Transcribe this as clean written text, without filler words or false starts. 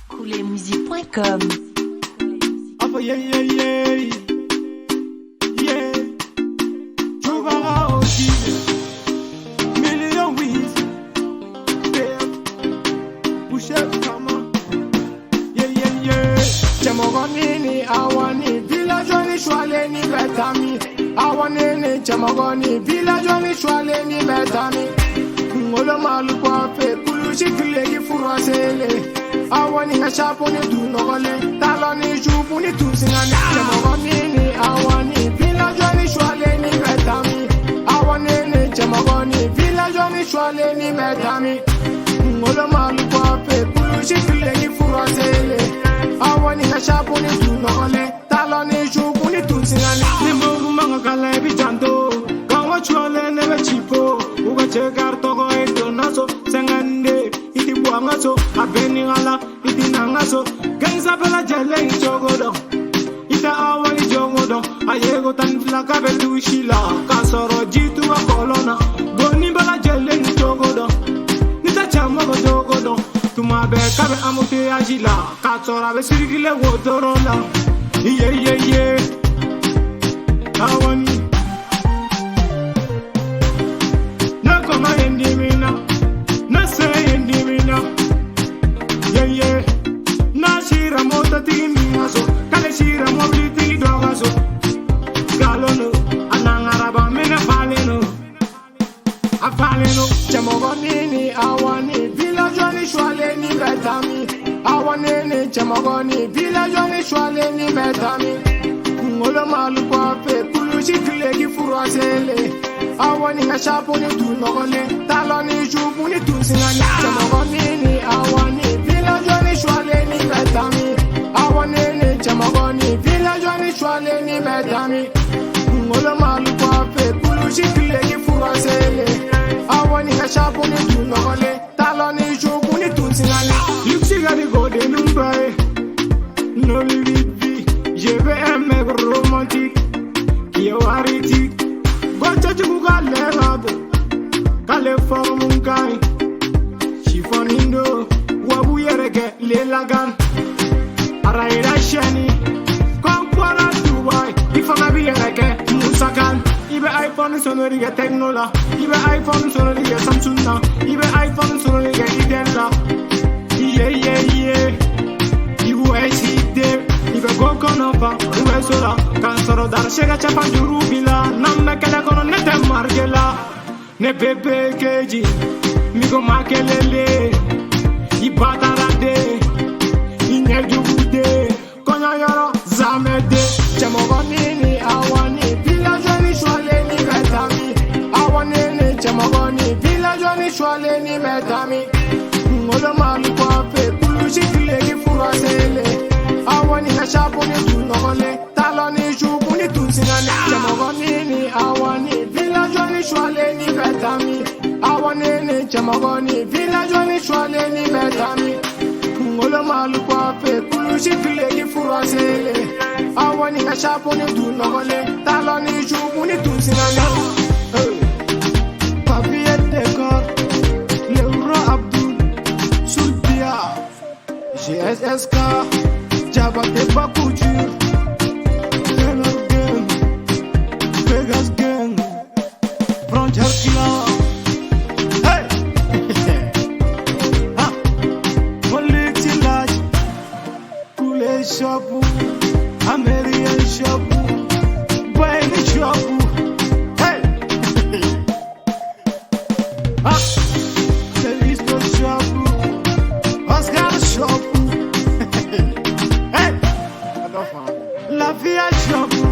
Coulémusique.com. Oh yeah yeah yeah yeah. Jovara aussi. Million wins. Pusha kama. Yeah yeah yeah. Chamogoni awani village shwale ni betami. Awani chamogoni village shwale ni betami. Ngolo malu kwa pe kulushi kile kifurasele. Awani nga shaponi tu nogole taloni chupuni tu singani chamogoni awani village ni shwale ni betami awani chamogoni village ni shwale ni betami ngolo malu kwa pe kulushi kile kifurasele awani nga shaponi tu nogole taloni chupuni tu singani nimbu manga kala bijanto kawa chwale ne bechipo uga chegar togo eto naso sangande iti buangaso abeni ala iti nangaso gangsa bela jale jogodo ita awani jogodo ayego tan flaka belu shila kasoro jitu akolona goni bela jale jogodo nita chama jogodo tuma be kabe amote ajila kasora be sirgile wodorola ye awani na koma endimina na se endimina yeah na shira mota timiaso kale shira mobility dogaso galono anangaraba mena faleno afaleno chamogoni awani village ni shwale ni betami awani chamogoni village ni shwale ni betami ngolo malu kwa pe kulushi kile kifurasele awani nga shaponi tu nogole taloni chupuni tu singani chamogoni awani village ni shwale ni betami awani chamogoni village ni shwale ni betami ngolo malu kwa pe kulushi kile kifurasele awani nga shaponi tu nogole taloni chupuni tu singani yuksiga di gode numbae no livi je vais un mec romantique qui est aritique gocha chukuga lerabo kale formun kai chifonindo wabu yerege lelagan araira shani konkwara dubai ifama bi yerege musakan ibe iphone sonoriga teknola ibe iphone sonoriga samsung na ibe iphone sonoriga idella yeah ibu eside ibe gokonofa uwe sola kansoro dar shega chapa jurubila namme kele kono nete margela ne bebe keji migo makelele ibatarade inyejugude konya yoro zamede chamogoni awani village ni shwale ni betami awani chamogoni village ni shwale ni betami ngolo malu kwa pe kulushi kile kifurasele awani nga shaponi tu nogole taloni chupuni tu singani chamogoni awani village ni shwale ni betami awani chamogoni village ni shwale ni betami ngolo malu kwa pe kulushi kile kifurasele awani nga shaponi tu nogole taloni chupuni tu singani papier décor l'euro abdul sulpia GSSK Jabate pas couture, Taylor Gang, Vegas Gang, Frontier Killer. Hey! Ah! Moliti Lodge, Koulé Chapu, American Chapu, Baby Chapu. Hey! Ah! Telescope Chapu, Oscar Chapu. La vie a chapeau,